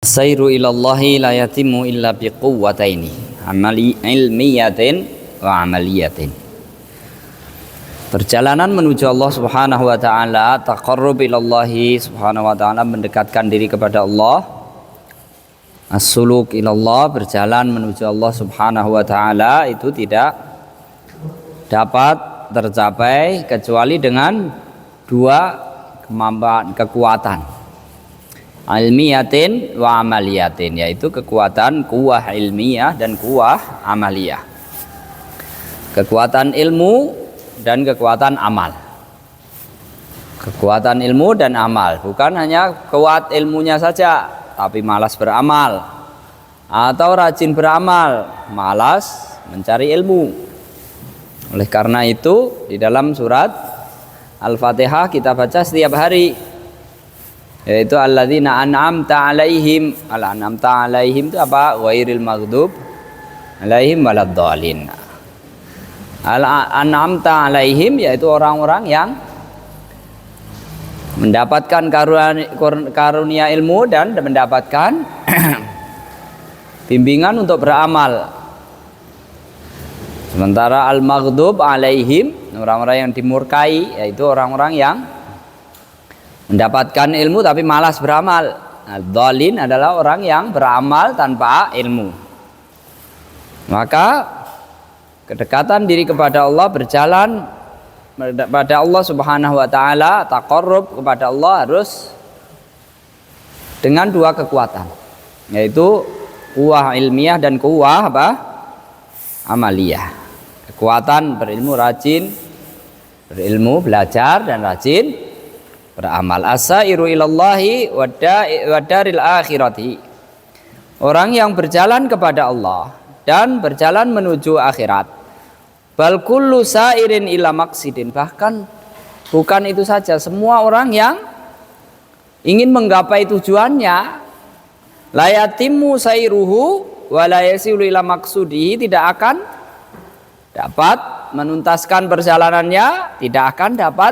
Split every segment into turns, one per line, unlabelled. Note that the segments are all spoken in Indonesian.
Sairu ilallahi la yatimu illa biquwwataini ilmiyatin wa amaliyatin. Perjalanan menuju Allah Subhanahu wa taala, taqarrub ilallahi Subhanahu wa taala, mendekatkan diri kepada Allah. As-suluk ilallah, berjalan menuju Allah Subhanahu wa taala, itu tidak dapat tercapai kecuali dengan dua kekuatan, ilmiyatin wa amaliyatin, yaitu kekuatan kuwah ilmiah dan kuwah amaliyah, kekuatan ilmu dan kekuatan amal. Kekuatan ilmu dan amal, bukan hanya kuat ilmunya saja tapi malas beramal, atau rajin beramal malas mencari ilmu. Oleh karena itu di dalam surat Al-Fatihah kita baca setiap hari, yaitu alladzina an'amta alaihim. Al-an'amta alaihim itu apa? Ghairil maghdub alaihim waladdallin. Al-an'amta alaihim yaitu orang-orang yang mendapatkan karunia ilmu dan mendapatkan bimbingan untuk beramal. Sementara al-maghdub alaihim, orang-orang yang dimurkai, yaitu orang-orang yang mendapatkan ilmu tapi malas beramal. Ad-dhalin adalah orang yang beramal tanpa ilmu. Maka kedekatan diri kepada Allah, berjalan kepada Allah Subhanahu wa taala, taqarrub kepada Allah harus dengan dua kekuatan, yaitu kuwah ilmiah dan kuwah amaliyah. Kekuatan berilmu, rajin berilmu, belajar dan rajin beramal. As-sairu ilallahi wa daril akhirati, orang yang berjalan kepada Allah dan berjalan menuju akhirat. Bal kullu sairin ila maqsidin, bahkan bukan itu saja, semua orang yang ingin menggapai tujuannya, la yatimmu sairuhu wa la yasilu ila maqsudihi, tidak akan dapat menuntaskan perjalanannya, tidak akan dapat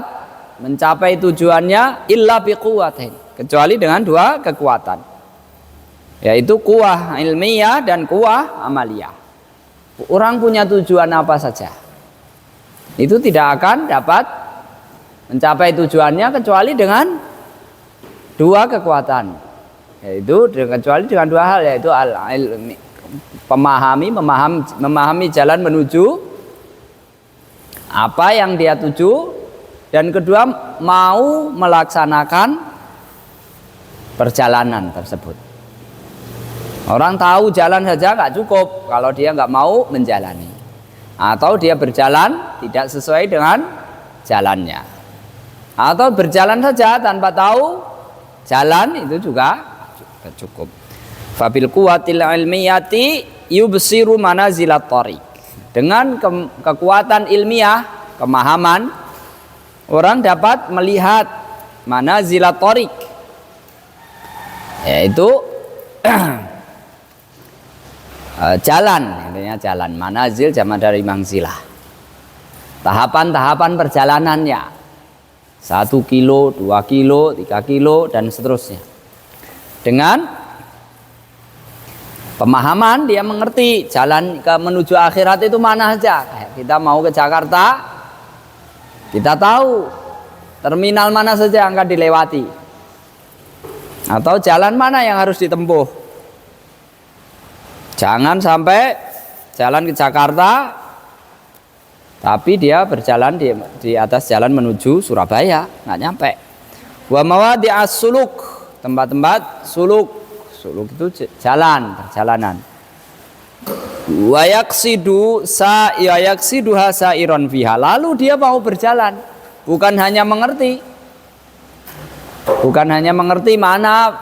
mencapai tujuannya illa biquwatin, kecuali dengan dua kekuatan, yaitu kuwah ilmiah dan kuwah amaliyah. Orang punya tujuan apa saja, itu tidak akan dapat mencapai tujuannya kecuali dengan dua kekuatan, yaitu kecuali dengan dua hal, yaitu al-ilmi, memahami jalan menuju apa yang dia tuju, dan kedua mau melaksanakan perjalanan tersebut. Orang tahu jalan saja nggak cukup kalau dia nggak mau menjalani, atau dia berjalan tidak sesuai dengan jalannya, atau berjalan saja tanpa tahu jalan, itu juga cukup. Fabil quwwatil ilmiyati yubsiru manazilat thariq, dengan kekuatan ilmiah, pemahaman, orang dapat melihat manazilat thariq, yaitu jalan, intinya jalan. Manazil jamak dari mangzilah, tahapan-tahapan perjalanannya, 1 kilo, 2 kilo, 3 kilo dan seterusnya. Dengan pemahaman dia mengerti jalan menuju akhirat itu mana saja. Kayak kita mau ke Jakarta, kita tahu terminal mana saja yang akan dilewati, atau jalan mana yang harus ditempuh. Jangan sampai jalan ke Jakarta tapi dia berjalan di atas jalan menuju Surabaya, nggak nyampe. Wa mawadi'as suluk, tempat-tempat suluk itu jalan, perjalanan. Wa yaksiduha sairon fiha, lalu dia mau berjalan, bukan hanya mengerti mana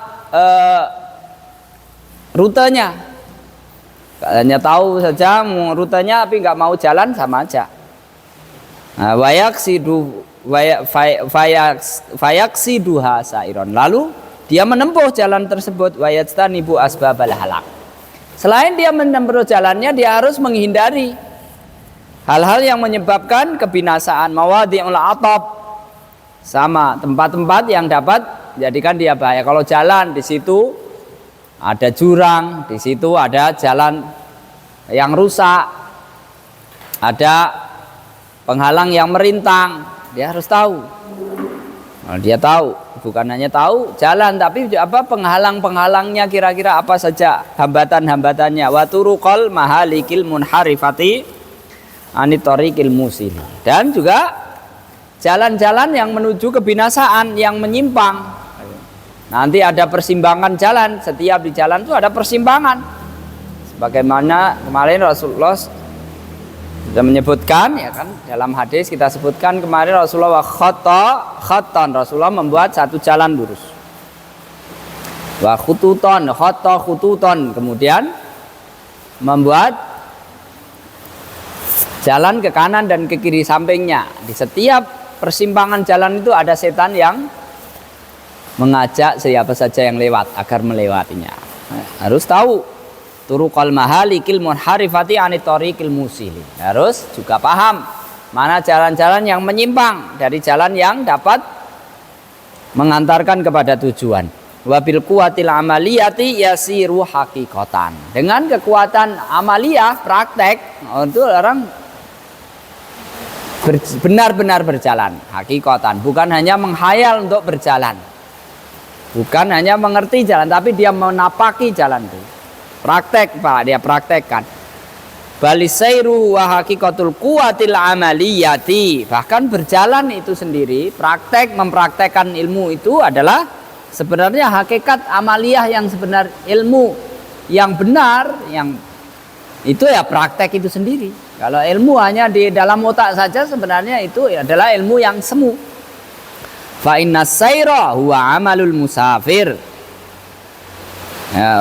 rutenya, hanya tahu saja rutenya tapi nggak mau jalan, sama aja. Fayaksiduha sairon, lalu dia menempuh jalan tersebut. Wayajtanibu asbabal halak, selain dia menempuh jalannya, dia harus menghindari hal-hal yang menyebabkan kebinasaan. Mawadi'ul atab, sama tempat-tempat yang dapat menjadikan dia bahaya. Kalau jalan di situ ada jurang, di situ ada jalan yang rusak, ada penghalang yang merintang, dia harus tahu. Nah, dia tahu, bukan hanya tahu jalan, tapi apa penghalang-penghalangnya, kira-kira apa saja hambatan-hambatannya. Wa turuqal mahalikil munharifati anitariqil musil. Dan juga jalan-jalan yang menuju kebinasaan, yang menyimpang. Nanti ada persimpangan jalan, setiap di jalan itu ada persimpangan. Sebagaimana kemarin Rasulullah sudah menyebutkan, ya kan, dalam hadis kita sebutkan kemarin Rasulullah khattan, Rasulullah membuat satu jalan lurus. Wa khututon, khututon, kemudian membuat jalan ke kanan dan ke kiri sampingnya. Di setiap persimpangan jalan itu ada setan yang mengajak siapa saja yang lewat agar melewatinya. Harus tahu turuqal mahalikil munharifati anitariqil musili. Harus juga paham mana jalan-jalan yang menyimpang dari jalan yang dapat mengantarkan kepada tujuan. Wabil kuwatil amaliyati yasiru haqiqatan. Dengan kekuatan amaliyah, praktek, itu orang benar-benar berjalan hakikatan, bukan hanya menghayal untuk berjalan, bukan hanya mengerti jalan, tapi dia menapaki jalan itu. Praktek, Pak, dia praktekkan. Balisairu wa haqiqatul quwatil amaliyati. Bahkan berjalan itu sendiri, praktek, mempraktekkan ilmu itu adalah sebenarnya hakikat amaliyah yang sebenar, ilmu yang benar, yang itu ya praktek itu sendiri. Kalau ilmu hanya di dalam otak saja, sebenarnya itu adalah ilmu yang semu. Fa inna sayra huwa amalul musafir.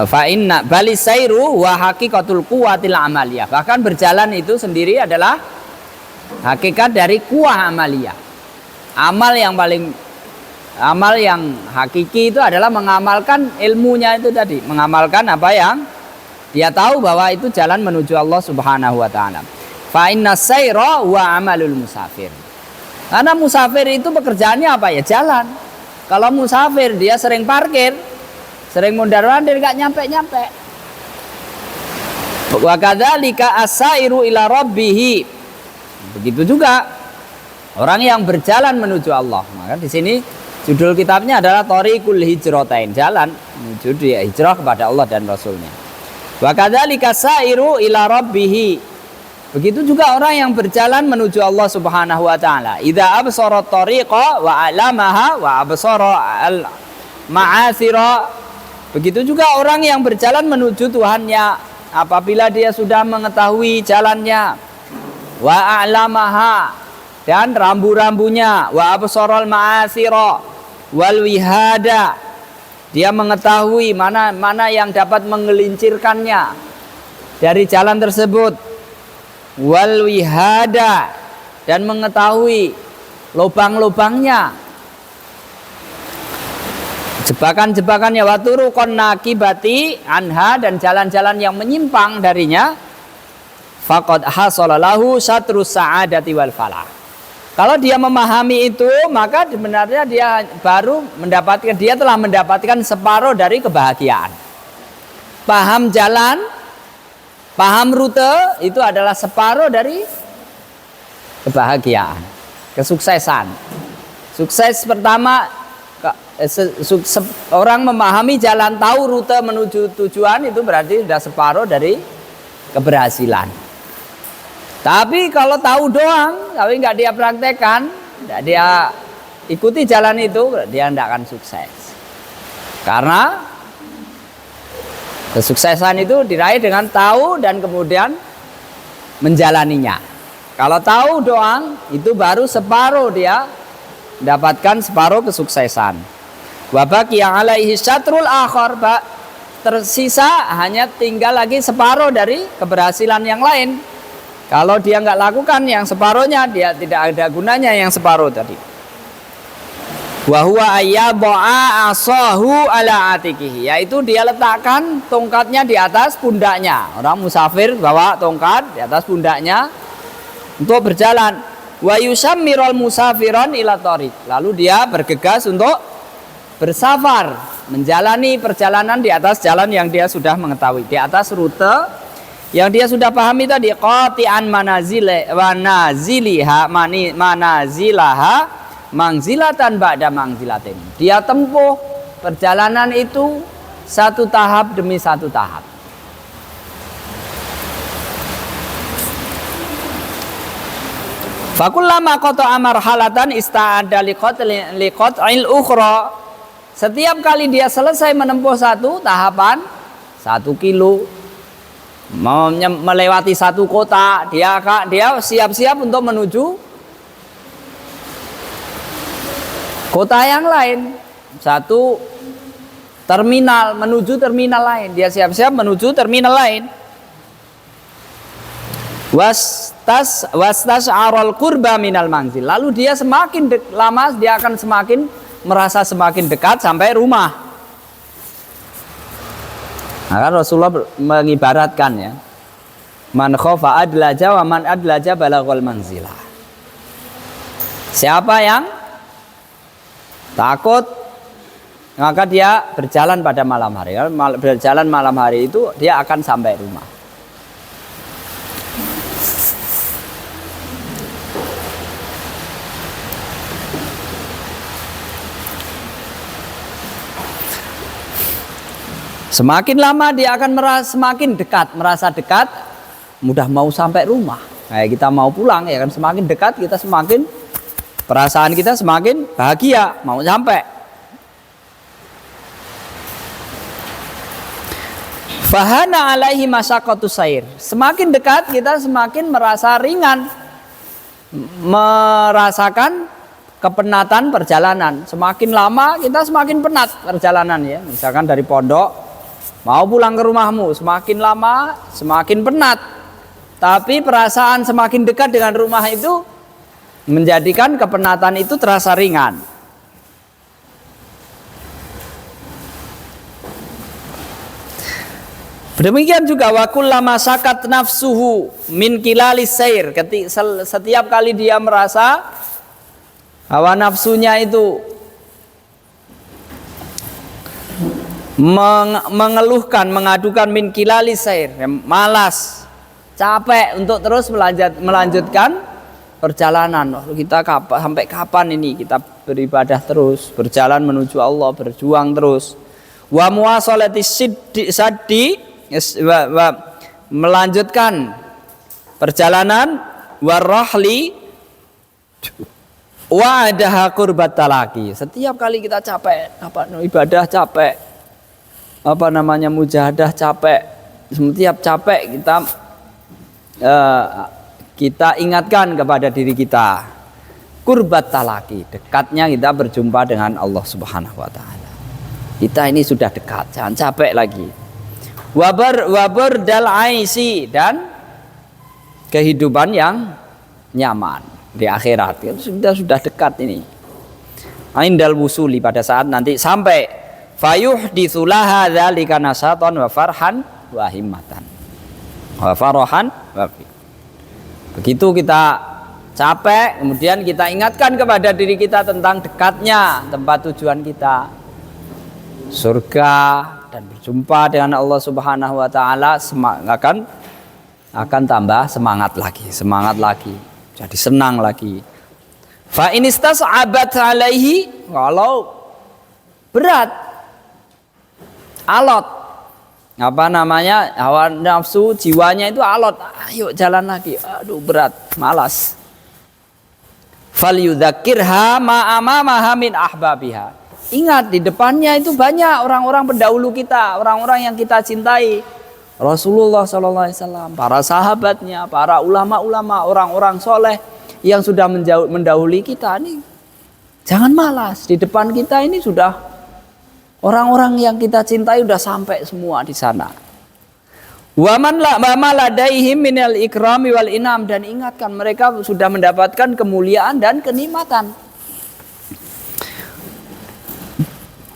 Fa inna bali sayru wa haqiqatul quwatil amaliyah. Bahkan berjalan itu sendiri adalah hakikat dari kuah amaliyah. Amal yang hakiki itu adalah mengamalkan ilmunya itu tadi, mengamalkan apa yang dia tahu bahwa itu jalan menuju Allah Subhanahu wa taala. Fa inna sayra wa amalul musafir. Karena musafir itu pekerjaannya apa ya? Jalan. Kalau musafir dia sering parkir, sering mondar-mandir, enggak nyampe-nyampe. Wa kadzalika as-sairu ila rabbih. Begitu juga orang yang berjalan menuju Allah. Maka di sini judul kitabnya adalah Thariqul Hijratain, jalan menuju dia hijrah kepada Allah dan Rasulnya. Wa kadzalika as-sairu ila rabbih. Begitu juga orang yang berjalan menuju Allah Subhanahu wa taala. Idza absara tariqa wa alamaha wa absara al-ma'athira. Begitu juga orang yang berjalan menuju Tuhannya, apabila dia sudah mengetahui jalannya, wa a'lamaha, dan rambu-rambunya, wa absara al-ma'athira wal wihada, dia mengetahui mana yang dapat menggelincirkannya dari jalan tersebut, wal wihada, dan mengetahui lubang-lubangnya, jebakan-jebakannya, wa turuqan nakibati anha, dan jalan-jalan yang menyimpang darinya, faqad hasala lahu satrus sa'adati wal falah. Kalau dia memahami itu, maka sebenarnya dia baru mendapatkan, dia telah mendapatkan separuh dari kebahagiaan. Paham jalan, paham rute, itu adalah separuh dari kebahagiaan, kesuksesan. Sukses pertama, orang memahami jalan, tahu rute menuju tujuan, itu berarti sudah separuh dari keberhasilan. Tapi kalau tahu doang, tapi nggak dia praktekkan, nggak dia ikuti jalan itu, dia tidak akan sukses. Karena kesuksesan itu diraih dengan tahu dan kemudian menjalaninya. Kalau tahu doang, itu baru separuh dia mendapatkan separuh kesuksesan. Wabaki yang alaihi syatrul akhar, tersisa hanya tinggal lagi separuh dari keberhasilan yang lain. Kalau dia nggak lakukan yang separuhnya, dia tidak ada gunanya yang separuh tadi. Wa huwa ayyadha'a asahu ala atikihi, yaitu dia letakkan tongkatnya di atas pundaknya. Orang musafir bawa tongkat di atas pundaknya untuk berjalan. Wa yusammirul musafiron ila thariq, lalu dia bergegas untuk bersafar, menjalani perjalanan di atas jalan yang dia sudah mengetahui, di atas rute yang dia sudah pahami tadi, qati'an manaziliha manazilaha mangzilatan ba'da mangzilatin. Dia tempuh perjalanan itu satu tahap demi satu tahap. Fakullama qata'a marhalatan ista'adda liqat'il ukhra. Setiap kali dia selesai menempuh satu tahapan, 1 kilo, melewati satu kota, dia siap-siap untuk menuju kota yang lain, satu terminal, menuju terminal lain. Dia siap-siap menuju terminal lain. Wastas aral qurba minal manzil. Lalu dia semakin lama dia akan semakin merasa semakin dekat sampai rumah. Nah, kan Rasulullah mengibaratkan ya, man khofa adlaja wa man adlaja balaghal manzilah. Siapa yang takut maka dia berjalan pada malam hari. Berjalan malam hari itu dia akan sampai rumah. Semakin lama dia akan semakin dekat, merasa dekat, mudah mau sampai rumah. Kayak kita mau pulang ya kan, semakin dekat kita semakin perasaan kita semakin bahagia, mau sampai. Fahana alaihi masyaqqatus sair. Semakin dekat kita semakin merasa ringan, merasakan kepenatan perjalanan. Semakin lama kita semakin penat perjalanan ya. Misalkan dari pondok mau pulang ke rumahmu, semakin lama semakin penat. Tapi perasaan semakin dekat dengan rumah itu menjadikan kepenatan itu terasa ringan. Demikian juga wa kullama sakat nafsuhu min kilalis sair. Setiap kali dia merasa hawa nafsunya itu mengeluhkan, mengadukan min kilalis sair, malas, capek untuk terus melanjutkan perjalanan. Kita sampai kapan ini kita beribadah terus, berjalan menuju Allah, berjuang terus. Wa muwasalati saddi, melanjutkan perjalanan, warahli wa adaha qurbat talaqi. Setiap kali kita capek, ibadah capek, mujahadah capek, setiap capek kita ingatkan kepada diri kita qurbat talaqi, dekatnya kita berjumpa dengan Allah Subhanahu wa taala. Kita ini sudah dekat, jangan capek lagi. Wabar dal aisi, dan kehidupan yang nyaman di akhirat. Sudah dekat ini. Indal wusuli, pada saat nanti sampai fayuhditsulaha dzalika nasatan wa farhan wa himmatan wa farahan wa begitu kita capek, kemudian kita ingatkan kepada diri kita tentang dekatnya tempat tujuan kita, surga, dan berjumpa dengan Allah Subhanahu wa taala, akan tambah semangat lagi, jadi senang lagi. Fa inistas'abat alaihi, kalau berat, alot, hawa nafsu, jiwanya itu alot, ayo jalan lagi, aduh berat, malas. Falyudzakirha ma amamaha min ahbabiha. Ingat, di depannya itu banyak orang-orang pendahulu kita, orang-orang yang kita cintai. Rasulullah SAW, para sahabatnya, para ulama-ulama, orang-orang soleh yang sudah mendahului kita. Ini jangan malas, di depan kita ini sudah orang-orang yang kita cintai sudah sampai semua di sana. Wa man ladaihim minal ikrami wal inam, dan ingatkan mereka sudah mendapatkan kemuliaan dan kenikmatan.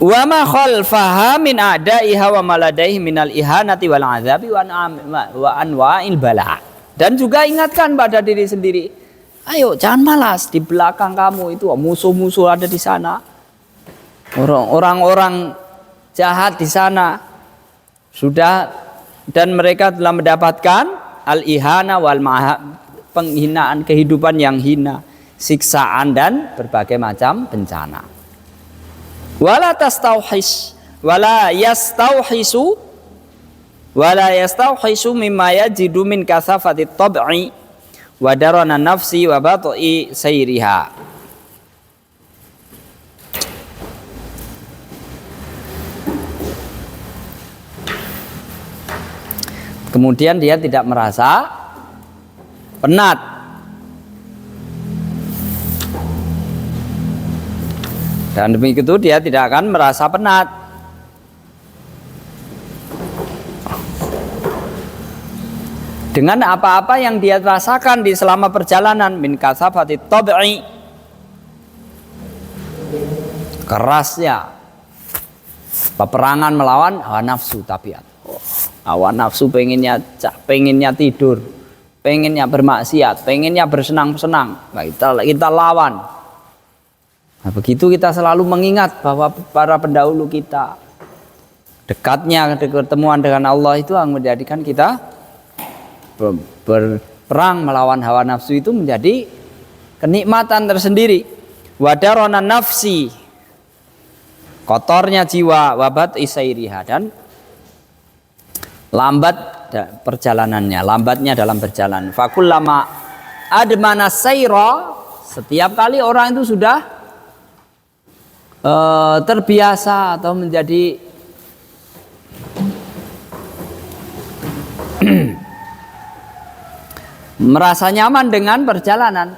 Wa ma khalfaha min a'daiha wa ma ladaihim minal ihanati wal azabi wa anwa'il bala. Dan juga ingatkan pada diri sendiri, ayo jangan malas, di belakang kamu itu musuh-musuh ada di sana. Orang-orang jahat di sana sudah, dan mereka telah mendapatkan al-ihana wal penghinaan, kehidupan yang hina, siksaan dan berbagai macam bencana. Wala yastauhisu mimma yajidu min kasafati tab'i wa darana nafsi wa bat'i sayriha. Kemudian dia tidak merasa penat. Dan demi itu dia tidak akan merasa penat. Dengan apa-apa yang dia rasakan di selama perjalanan, min kasafati tab'i, kerasnya peperangan melawan hawa nafsu tabiat. Hawa nafsu pengennya tidur, pengennya bermaksiat, pengennya bersenang-senang. Nah, kita lawan. Nah, begitu kita selalu mengingat bahwa para pendahulu kita, dekatnya ketemuan dengan Allah itu yang menjadikan kita berperang melawan hawa nafsu itu menjadi kenikmatan tersendiri. Wadarona nafsi, kotornya jiwa, wabat isairiha, dan lambat perjalanannya, lambatnya dalam perjalanan. Fakullama admana sayra, setiap kali orang itu sudah terbiasa atau menjadi merasa nyaman dengan perjalanan,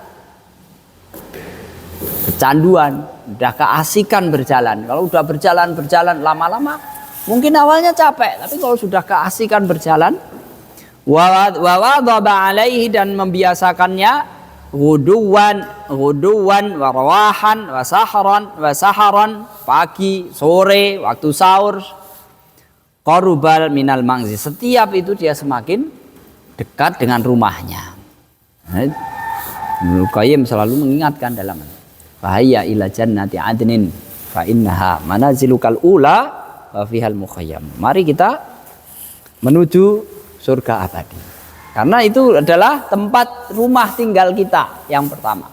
kecanduan, udah keasikan berjalan. Kalau udah berjalan lama-lama mungkin awalnya capek, tapi kalau sudah keasikan berjalan, wawadhaba alaihi, dan membiasakannya, ghuduwan warawahan wasaharan, pagi, sore, waktu sahur, qarubal minal mangzi, setiap itu dia semakin dekat dengan rumahnya. Ibnu Qayyim selalu mengingatkan dalam bahaya ila jannati adnin fa innaha manazilukal ula wa fihal mukhayyam. Mari kita menuju surga abadi, karena itu adalah tempat rumah tinggal kita yang pertama.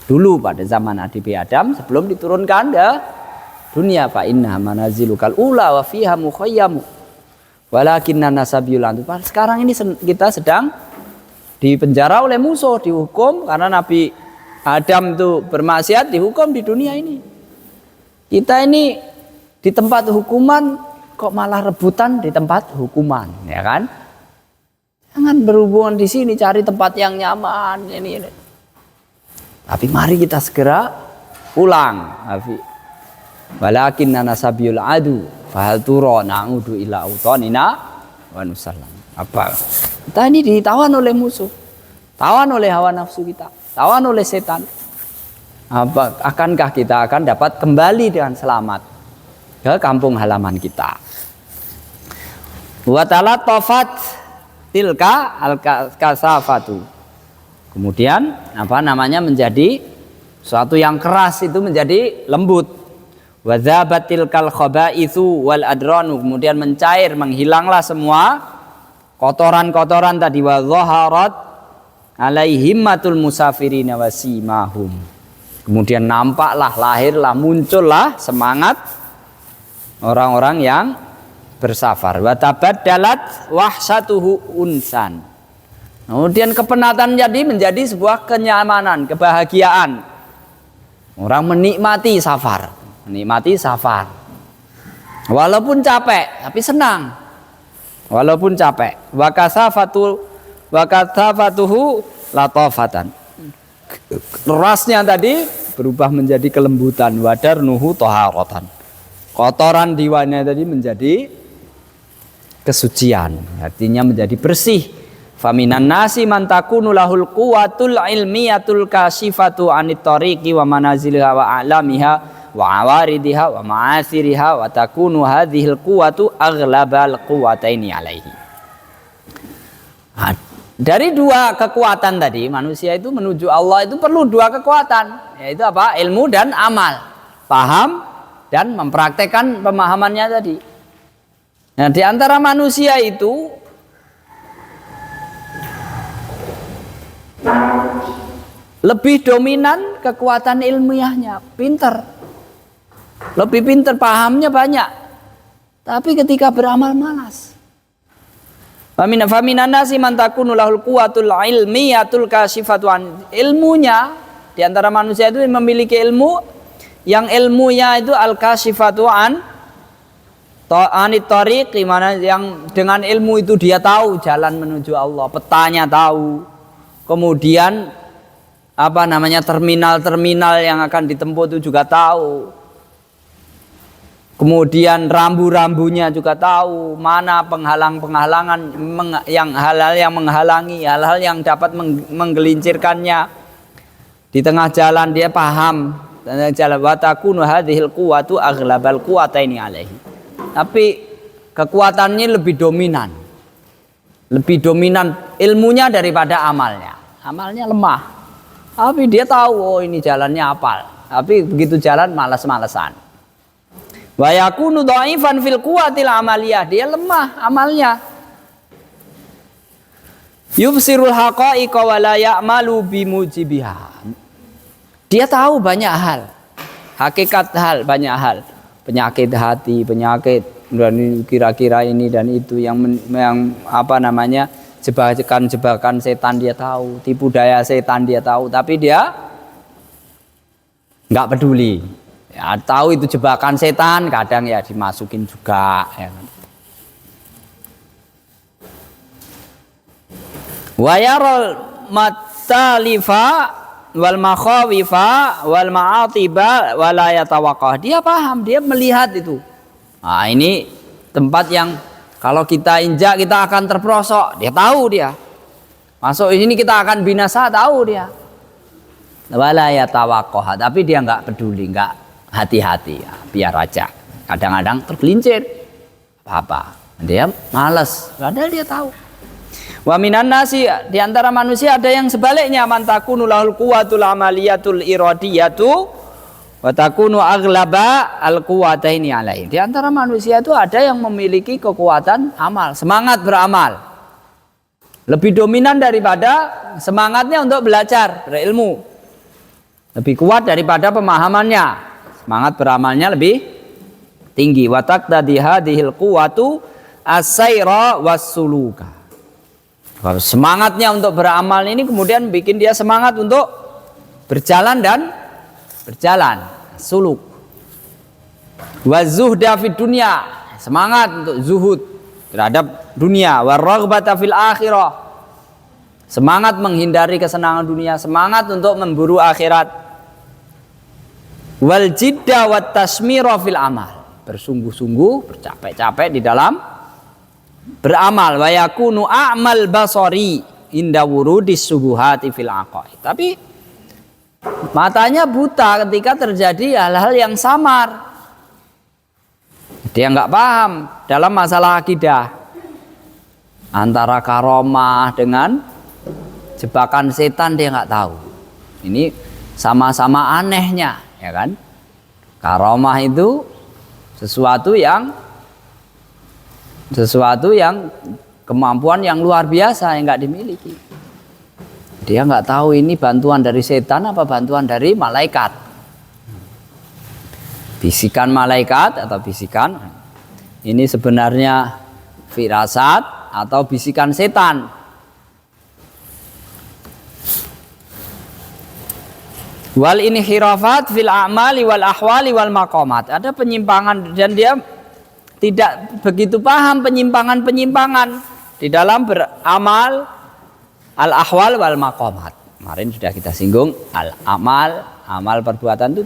Dulu pada zaman Nabi Adam sebelum diturunkan ke dunia, fa innaha manazilukal ula wa fiha mukhayyam walakinna nasabiul antu. Sekarang ini kita sedang dipenjara oleh musuh, dihukum karena Nabi Adam itu bermaksiat, dihukum di dunia ini. Kita ini di tempat hukuman kok malah rebutan di tempat hukuman, ya kan? Jangan berhubungan di sini, cari tempat yang nyaman ini. Tapi mari kita segera pulang. Walakinna nasabiul adu fahal turo na'udu ila utonina wa nusallam. Apa? Kita ini ditawan oleh musuh, tawan oleh hawa nafsu kita, tawan oleh setan. Apa akankah kita akan dapat kembali dengan selamat ke kampung halaman kita? Wa talatafat tilka al-kasafatu. Kemudian menjadi suatu yang keras itu menjadi lembut. Wa dzabatil kal khaba'itsu wal adranu, kemudian mencair, menghilanglah semua kotoran-kotoran tadi. Wa dhaharat alaihimmatul musafirina wasimahum, kemudian nampaklah, lahirlah, muncullah semangat orang-orang yang bersafar. Wa tabaddalat wahsatuhu unsan, kemudian kepenatan menjadi sebuah kenyamanan, kebahagiaan. Orang menikmati safar, walaupun capek tapi senang, walaupun capek. Wa kasafatuhu latafatan, kerasnya tadi berubah menjadi kelembutan. Wadarnuhu taharatan, kotoran diwanya tadi menjadi kesucian, artinya menjadi bersih. Faminan nasi man takunu lahul quwwatul ilmiyatul kasifatu anit tariqi wa manaziliha wa a'lamiha wa awaridiha wa ma'asiriha wa takunu hadhil quwwatu aghlabal quwwataini alaihi. Dari dua kekuatan tadi, manusia itu menuju Allah itu perlu dua kekuatan, yaitu apa? Ilmu dan amal. Paham dan mempraktekkan pemahamannya tadi. Nah, di antara manusia itu lebih dominan kekuatan ilmiahnya, pinter, lebih pinter, pahamnya banyak, tapi ketika beramal malas. Faminan nasi man takunu lahul quwwatul ilmiyatul kasifatu an, ilmunya di antara manusia itu memiliki ilmu yang ilmunya itu al-kasifatu anit tariq, mana yang dengan ilmu itu dia tahu jalan menuju Allah, petanya tahu, kemudian terminal-terminal yang akan ditempuh itu juga tahu, kemudian rambu-rambunya juga tahu, mana penghalang-penghalangan, hal-hal yang menghalangi, hal-hal yang dapat menggelincirkannya di tengah jalan, dia paham. Wa takunu hadhil quwwatu aghlabal quwwataini alaihi. Tapi kekuatannya lebih dominan ilmunya daripada amalnya. Amalnya lemah, tapi dia tahu ini jalannya apal, tapi begitu jalan malas-malesan. Wa yakunu dhaifan fil quwwatil amaliyah, dia lemah amalnya. Yubsirul haqa'iqa wa la ya'malu bimujibiha. Dia tahu banyak hal, hakikat hal, banyak hal, penyakit hati, penyakit dan kira-kira ini dan itu yang jebakan setan dia tahu, tipu daya setan dia tahu, tapi dia nggak peduli. Ya, tahu itu jebakan setan, kadang ya dimasukin juga. Ya. Wa yaral matalifa wal makhawifa wal ma'atiba wala yatawaqqah. Dia paham, dia melihat itu. Nah, ini tempat yang kalau kita injak kita akan terperosok, dia tahu dia. Masuk ini kita akan binasa, tahu dia. Wala yatawaqqah, tapi dia enggak peduli, enggak hati-hati, ya, biar aja. Kadang-kadang tergelincir apa-apa. Dia malas, padahal dia tahu. Wa minan nasi, di antara manusia ada yang sebaliknya, man takunu lahul quwwatul amaliyatul iradiyatu wa takunu aghlaba al quwwataini alaihi. Di antara manusia itu ada yang memiliki kekuatan amal, semangat beramal, lebih dominan daripada semangatnya untuk belajar, berilmu, lebih kuat daripada pemahamannya, semangat beramalnya lebih tinggi. Wa taqtadi hadhil quwwatu as-sayra was-suluka. Semangatnya untuk beramal ini kemudian bikin dia semangat untuk berjalan dan berjalan, suluk. Wa zuhda fid dunya, semangat untuk zuhud terhadap dunia. Wa raghbata fil akhirah, semangat menghindari kesenangan dunia, semangat untuk memburu akhirat. Wal jidda wat tasmira fil amal, bersungguh-sungguh, bercapek-capek di dalam beramal. Wa yakunu a'mal basari inda wurudis subuhati fil aqaid. Tapi matanya buta ketika terjadi hal-hal yang samar. Dia nggak paham dalam masalah akidah, antara karomah dengan jebakan setan dia nggak tahu. Ini sama-sama anehnya, ya kan? Karomah itu sesuatu yang kemampuan yang luar biasa yang nggak dimiliki. Dia nggak tahu ini bantuan dari setan apa bantuan dari malaikat. Bisikan malaikat atau bisikan ini sebenarnya firasat atau bisikan setan. Wal inhirafat fil a'mali wal ahwali wal maqamat. Ada penyimpangan dan dia tidak begitu paham penyimpangan-penyimpangan di dalam beramal, al-ahwal wal maqamat. Kemarin sudah kita singgung al-amal, amal perbuatan itu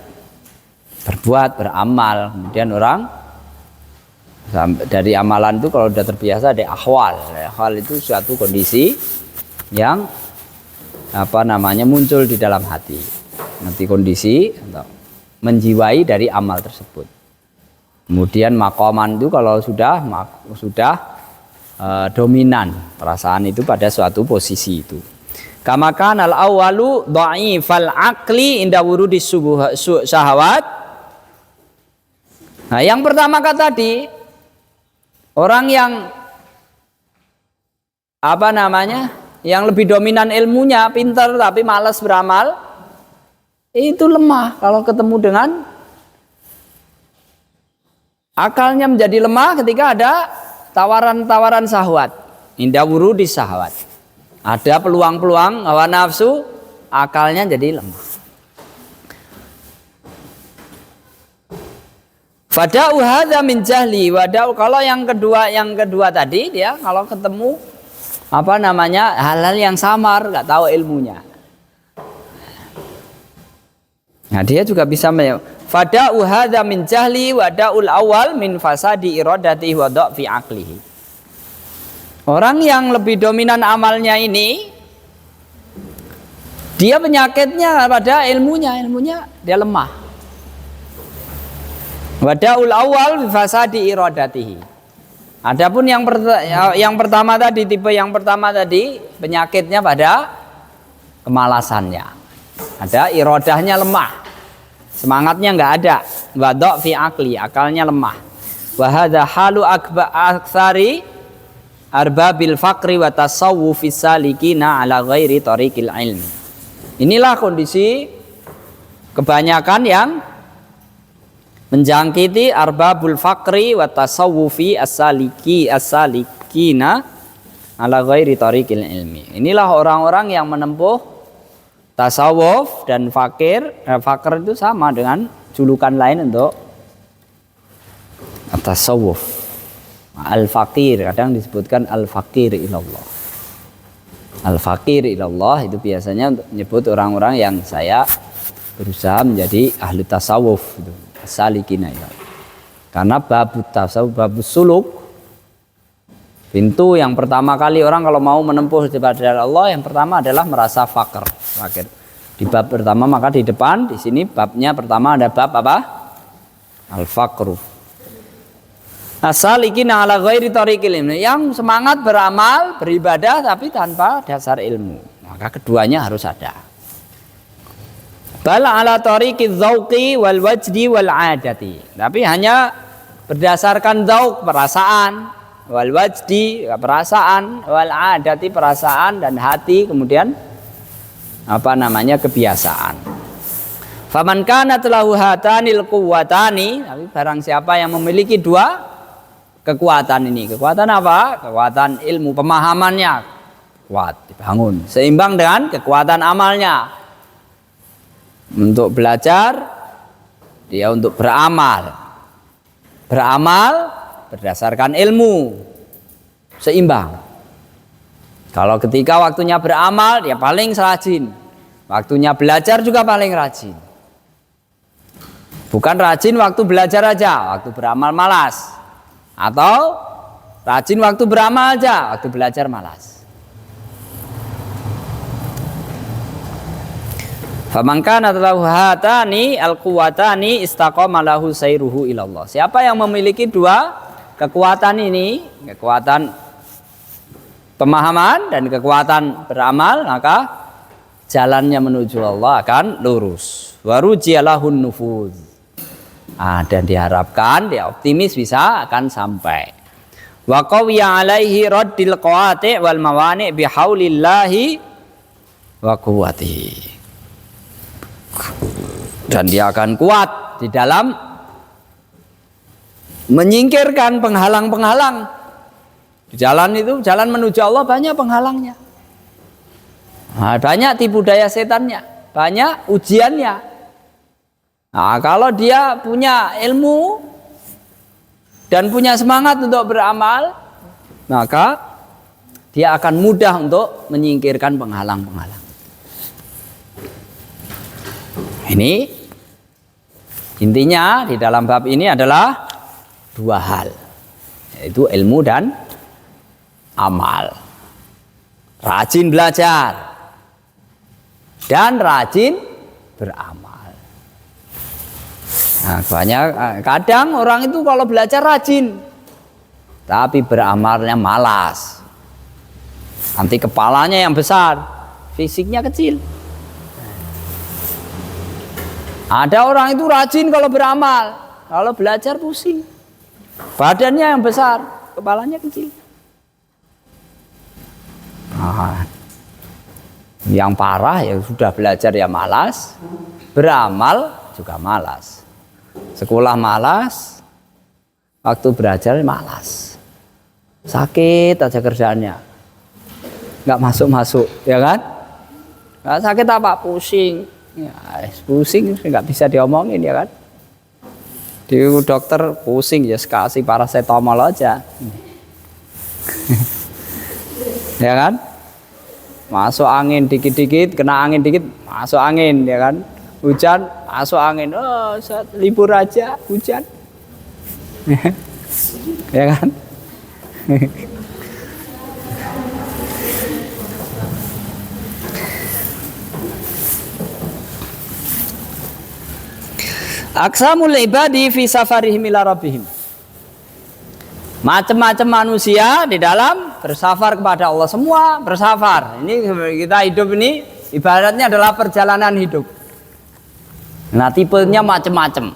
berbuat, beramal. Kemudian orang dari amalan itu kalau sudah terbiasa ada ahwal. Ahwal itu suatu kondisi yang muncul di dalam hati. Nanti kondisi atau menjiwai dari amal tersebut. Kemudian maqaman itu kalau sudah dominan perasaan itu pada suatu posisi itu. Kama kana al-awwalu dha'ifal aqli inda wurudis syahawat Nah, yang pertama tadi, orang yang yang lebih dominan ilmunya, pintar tapi malas beramal, itu lemah kalau ketemu dengan akalnya menjadi lemah ketika ada tawaran-tawaran syahwat. Indah wurudi syahwat. Ada peluang-peluang hawa nafsu, akalnya jadi lemah. Fada'u hadza min jahli wada'u, kalau yang kedua tadi dia kalau ketemu hal-hal yang samar, nggak tahu ilmunya. Nah, dia juga bisa fada'u hadza min jahli wada'ul awal min fasadi iradatihi wa dha'fi aqlihi. Orang yang lebih dominan amalnya ini, dia penyakitnya pada ilmunya dia lemah. Wada'ul awal bi fasadi iradatihi. Adapun yang pertama tadi, tipe yang pertama tadi, penyakitnya pada kemalasannya. Ada irodahnya lemah. Semangatnya enggak ada. Wa dha'fi aqli, akalnya lemah. Wa hadza halu aktsari arbabil faqri wa tasawwufis salikina ala ghairi tariqil ilmi. Inilah kondisi kebanyakan yang menjangkiti arbabul faqri wa tasawwufi as-salikina ala ghairi tariqil ilmi. Inilah orang-orang yang menempuh tasawuf dan fakir. Fakir itu sama dengan julukan lain untuk tasawuf. Al-fakir, kadang disebutkan al-fakir ilallah. Al-fakir ilallah itu biasanya untuk menyebut orang-orang yang saya berusaha menjadi ahli tasawuf gitu. Salikina ya. Karena bab tasawuf, bab suluk, pintu yang pertama kali orang kalau mau menempuh kepada Allah, yang pertama adalah merasa fakir. Di bab pertama, maka di depan di sini babnya pertama ada bab apa? Al-faqru. As-salikina ala ghairi tariqil ilmi, yang semangat beramal, beribadah tapi tanpa dasar ilmu. Maka keduanya harus ada. Bala ala tariqiz zauqi wal wajdi wal adati. Tapi hanya berdasarkan zauq, perasaan, wal wajdi, perasaan, wal adati, perasaan dan hati, kemudian kebiasaan. Faman kanat lahu hatanil quwwatani, tapi barang siapa yang memiliki dua kekuatan ini. Kekuatan apa? Kekuatan ilmu, pemahamannya kuat, dibangun, seimbang dengan kekuatan amalnya. Untuk belajar, dia untuk beramal berdasarkan ilmu, seimbang. Kalau ketika waktunya beramal, dia paling rajin. Waktunya belajar juga paling rajin. Bukan rajin waktu belajar aja, waktu beramal malas. Atau rajin waktu beramal aja, waktu belajar malas. Faman kana lahu hatani al-quwwatani istaqama lahu sayruhu ilallah. Siapa yang memiliki dua kekuatan ini, kekuatan pemahaman dan kekuatan beramal, maka jalannya menuju Allah akan lurus. Warujialahun nufuz. Dan diharapkan, dia optimis bisa akan sampai. Wa qawiya alaihi raddil qawati' wal mawani' bihaulillahi wa quwwatihi. Dan dia akan kuat di dalam menyingkirkan penghalang-penghalang. Di jalan itu, jalan menuju Allah banyak penghalangnya. Banyak tipu daya setannya, banyak ujiannya. Kalau dia punya ilmu dan punya semangat untuk beramal, maka dia akan mudah untuk menyingkirkan penghalang-penghalang. Ini intinya di dalam bab ini adalah dua hal, yaitu ilmu dan amal. Rajin belajar dan rajin beramal. Kadang orang itu kalau belajar rajin, tapi beramalnya malas. Nanti kepalanya yang besar, fisiknya kecil. Ada orang itu rajin kalau beramal, kalau belajar pusing. Badannya yang besar, kepalanya kecil. Nah, yang parah ya sudah belajar ya malas, beramal juga malas. Sekolah malas, waktu belajar malas. Sakit aja kerjaannya, nggak masuk, ya kan? Nggak sakit apa? Pusing. Ya, pusing nggak bisa diomongin, ya kan? Di dokter pusing ya kasih paracetamol aja. Ya kan? Masuk angin dikit-dikit, kena angin dikit, masuk angin, ya kan? Hujan, masuk angin. Oh, libur aja, hujan. Ya kan? Aqsamul ibadi fi safarihim ila rabbihim. Macam-macam manusia di dalam bersafar kepada Allah, semua bersafar. Ini kita hidup ini ibaratnya adalah perjalanan hidup. Nah, tipenya macam-macam.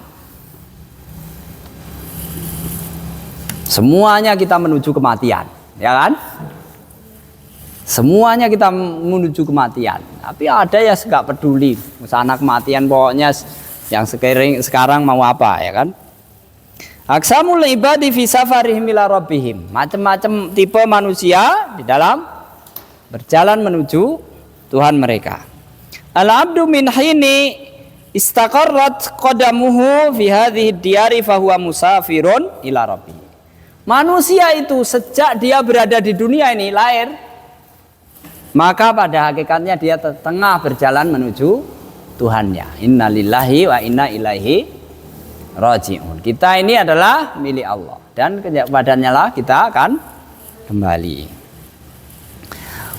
Semuanya kita menuju kematian, ya kan? Semuanya kita menuju kematian. Tapi ada ya nggak peduli, sana kematian pokoknya. Yang sekarang mau apa, ya kan? Aqsamul ibadi fi safarihim ila rabbihim. Macam-macam tipe manusia di dalam berjalan menuju Tuhan mereka. Al-abdu min hini istaqarrat qadamuhu fi hadhihi diyari fahuwa musafirun ila rabbih. Manusia itu sejak dia berada di dunia ini lahir, maka pada hakikatnya dia tengah berjalan menuju Tuhannya. Innalillahi wa inna ilaihi raji'un. Kita ini adalah milik Allah dan kepadanya lah kita akan kembali.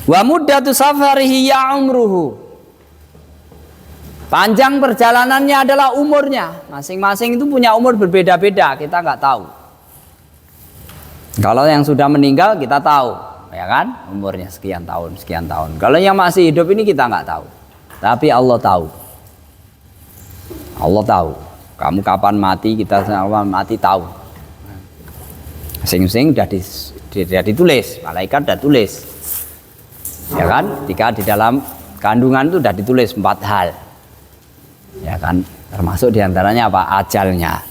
Wa muddatu safarihi ya umruhu. Panjang perjalanannya adalah umurnya. Masing-masing itu punya umur berbeda-beda, kita nggak tahu. Kalau yang sudah meninggal kita tahu, ya kan? Umurnya sekian tahun, sekian tahun. Kalau yang masih hidup ini kita nggak tahu. Tapi Allah tahu. Allah tahu. Kamu kapan mati, kita kapan mati tahu. Masing-masing sudah ditulis, malaikat sudah tulis. Ya kan? Jika di dalam kandungan itu sudah ditulis 4 hal. Ya kan? Termasuk diantaranya apa? Ajalnya.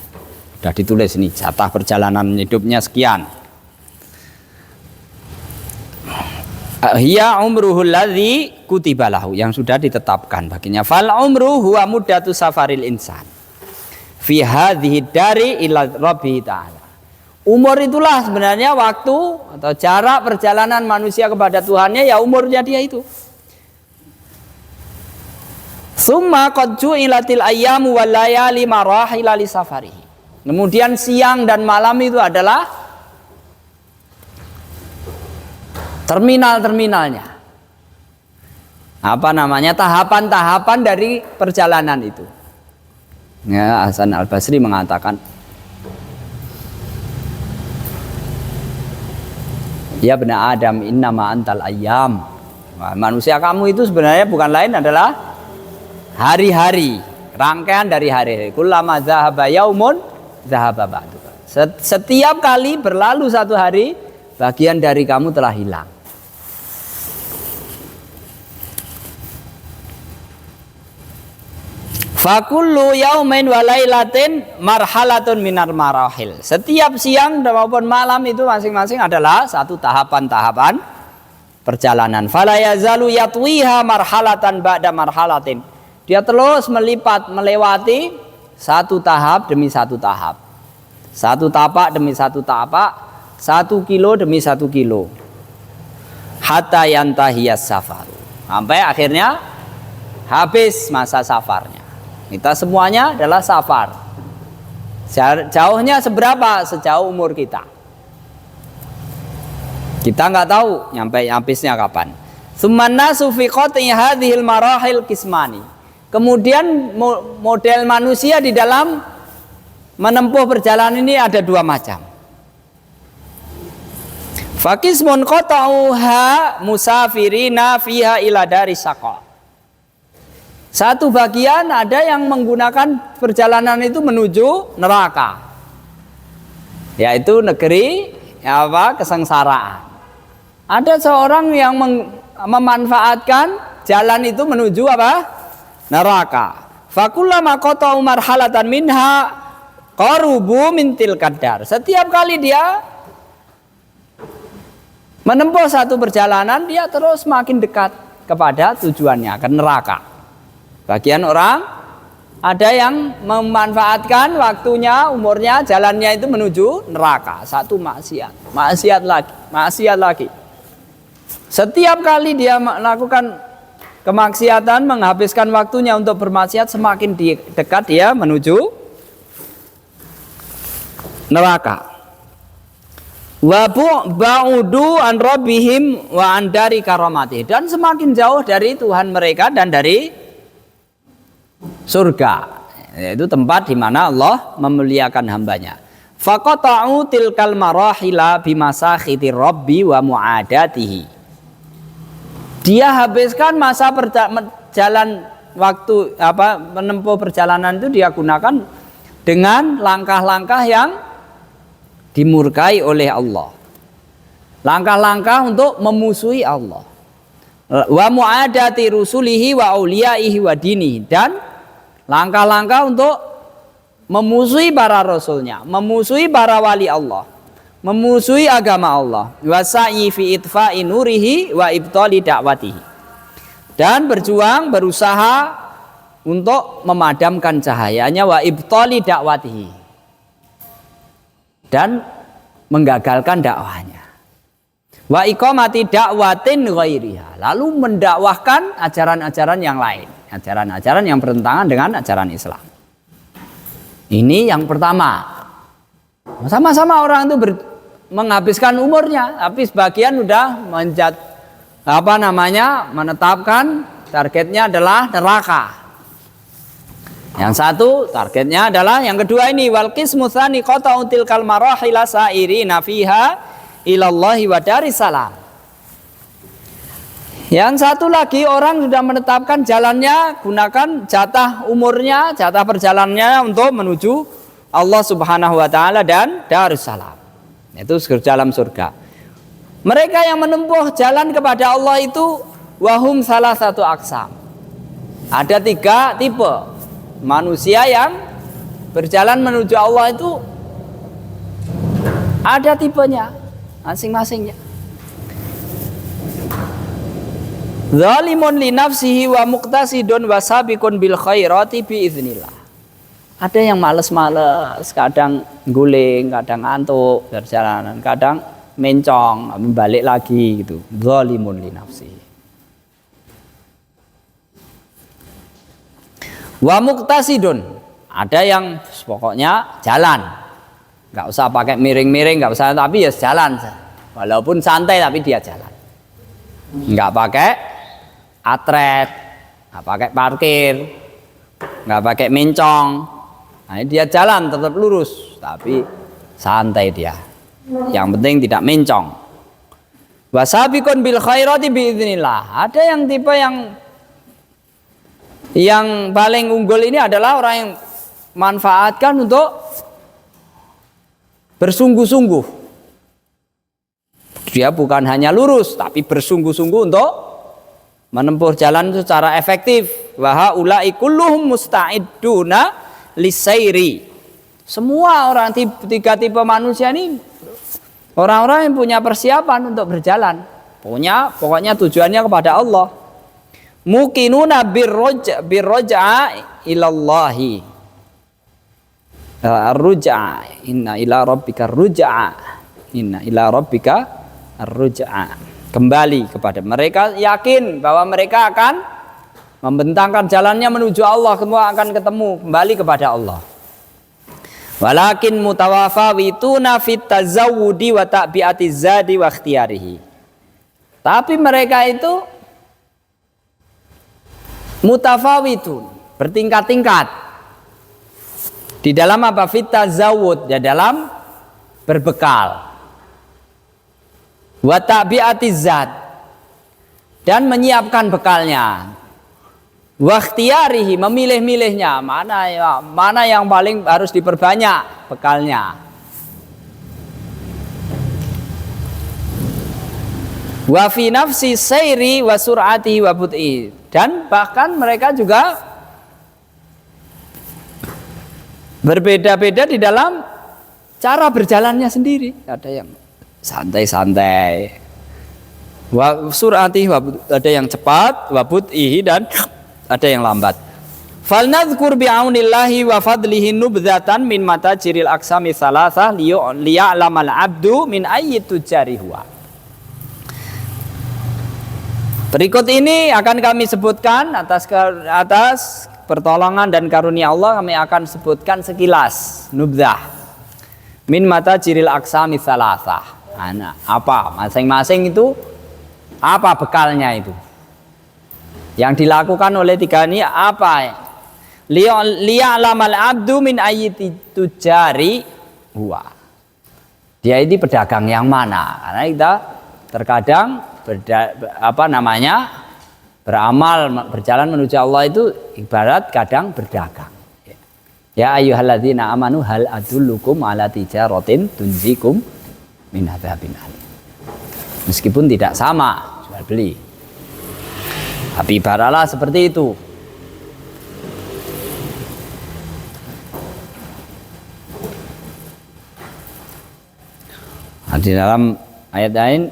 Sudah ditulis ini, jatah perjalanan hidupnya sekian. Hiya umruhul ladzi kutiba lahu, yang sudah ditetapkan baginya. Fal umru huwa muddatu safaril insan fi hadhihi dari ila rabbi ta'ala. Umur itulah sebenarnya waktu atau jarak perjalanan manusia kepada Tuhannya, ya umurnya dia itu. Summa qad ju'ilatil ayyamu wal layali marahila li safarihi. Kemudian siang dan malam itu adalah terminal-terminalnya. Apa namanya? Tahapan-tahapan dari perjalanan itu. Ya, Hasan Al-Basri mengatakan, ya bena Adam innama antal ayyam. Manusia kamu itu sebenarnya bukan lain adalah hari-hari, rangkaian dari hari-hari. Kullama dzahaba yaumun dzahaba ba'du. Setiap kali berlalu satu hari, bagian dari kamu telah hilang. Fakullu yaumain wa lailatin marhalatun minar marahil. Setiap siang maupun malam itu masing-masing adalah satu tahapan-tahapan perjalanan. Fala yazalu yatwiha marhalatan ba'da marhalatin. Dia terus melewati satu tahap demi satu tahap. Satu tapak demi satu tapak, 1 kilo demi 1 kilo. Hatta yantahiyas safaru. Sampai akhirnya habis masa safarnya. Kita semuanya adalah safar. Jauhnya seberapa? Sejauh umur kita. Kita nggak tahu nyampe habisnya kapan. Tsumman nasu fi qat'i hadhil marahil qismani. Kemudian model manusia di dalam menempuh perjalanan ini ada 2 macam. Faqismun qata'uha musafirina fiha ila dari saqa. Satu bagian ada yang menggunakan perjalanan itu menuju neraka, yaitu negeri kesengsaraan. Ada seorang yang memanfaatkan jalan itu menuju neraka. Fakullama qata'u marhalatan minha qarubu min tilkad dar. Setiap kali dia menempuh satu perjalanan, dia terus makin dekat kepada tujuannya, ke neraka. Bagian orang ada yang memanfaatkan waktunya, umurnya, jalannya itu menuju neraka. Satu maksiat lagi. Setiap kali dia melakukan kemaksiatan, menghabiskan waktunya untuk bermaksiat, semakin dekat dia menuju neraka. Wa ba'udu an rabbihim wa an dari karamati, dan semakin jauh dari Tuhan mereka dan dari surga, yaitu tempat di mana Allah memuliakan hambanya. Faqata'u tilkal marahila bimasakhiti rabbi wa mu'adatihi. Dia habiskan masa jalan waktu menempuh perjalanan itu dia gunakan dengan langkah-langkah yang dimurkai oleh Allah. Langkah-langkah untuk memusuhi Allah. Wa mu'adati rusulihi wa auliyaihi wa dinihi, dan langkah-langkah untuk memusuhi para rasulnya, memusuhi para wali Allah, memusuhi agama Allah. Wa sa'i fi itfa'i nurihi wa ibtali da'watihi, dan berusaha untuk memadamkan cahayanya, wa ibtali da'watihi, dan menggagalkan dakwahnya. Wa iqamati da'watin ghairiha, lalu mendakwahkan ajaran-ajaran yang lain, ajaran-ajaran yang bertentangan dengan ajaran Islam. Ini yang pertama. Sama-sama orang itu menghabiskan umurnya, tapi sebagian sudah menetapkan targetnya adalah neraka. Yang satu targetnya adalah yang kedua ini, wal qismu tsani qata'u tilkal marahila sa'irina fiha ilallahi wa darissalam. Yang satu lagi, orang sudah menetapkan jalannya, gunakan jatah umurnya, jatah perjalanannya untuk menuju Allah Subhanahu wa taala dan Darussalam, itu dalam surga. Mereka yang menempuh jalan kepada Allah itu wahum salah satu aksam. Ada 3 tipe manusia yang berjalan menuju Allah, itu ada tipenya masing-masingnya. Zalimun li nafsihi wa muqtasidun wa sabiqun bil khairati bi iznillah. Ada yang males-males, kadang guling, kadang ngantuk perjalanan, kadang mencong, balik lagi gitu. Zalimun li nafsihi. Wa muqtasidun, ada yang pokoknya jalan, nggak usah pakai miring-miring, nggak usah, tapi ya jalan, walaupun santai tapi dia jalan, nggak pakai atret, nggak pakai parkir, nggak pakai mencong. Nah, dia jalan tetap lurus tapi santai dia, yang penting tidak mencong. Wasabiqun bil khairati biiznillah. Ada yang tipe yang paling unggul ini adalah orang yang manfaatkan untuk bersungguh-sungguh. Dia bukan hanya lurus tapi bersungguh-sungguh untuk menempuh jalan secara efektif. Wa haula'i kulluhum musta'iduna lisairi. Semua orang 3 tipe manusia ini orang-orang yang punya persiapan untuk berjalan. Pokoknya tujuannya kepada Allah. Muqinuna birroja'a ilallahi. Ar-ruj'a, inna ila rabbika ar-ruj'a. Inna ila rabbika ar-ruj'a. Kembali kepada mereka, yakin bahwa mereka akan membentangkan jalannya menuju Allah, semua akan ketemu kembali kepada Allah. Walakin mutawafawituna fit tazawudi wa ta'biati zadi wa ikhtiyarihi. Tapi mereka itu mutafawitun, bertingkat-tingkat di dalam apa? Fit tazawud, ya dalam berbekal. Wa ta'biati zad, dan menyiapkan bekalnya. Wakhtiyarihi, memilih-milihnya, mana yang paling harus diperbanyak bekalnya. Wa fi nafsi sayri wa sur'atihi wa bud'i, dan bahkan mereka juga berbeda-beda di dalam cara berjalannya sendiri. Ada yang santai-santai, wa sur'atihi, ada yang cepat, wa bud'ihi, dan ada yang lambat. Falnadhkur bi'aunillahi wa fadlihi nubdzatan min matajiril aqsami tsalatsah liya'lamal 'abdu min ayyi tujari huwa. Berikut ini akan kami sebutkan atas pertolongan dan karunia Allah, kami akan sebutkan sekilas nubdzah min matajiril aqsami tsalatsah. Nah, apa masing-masing itu, apa bekalnya itu yang dilakukan oleh tiga ini, apa? Liya'lamal 'abdu min ayyi tujari huwa. Dia ini pedagang yang mana? Karena kita terkadang beramal, berjalan menuju Allah itu ibarat kadang berdagang. Ya ayyuhalladzina amanu hal adullukum ala tijaratin tunjikum min adzabin alim. Meskipun tidak sama jual beli, tapi ibaratlah seperti itu. Nah, di dalam ayat lain,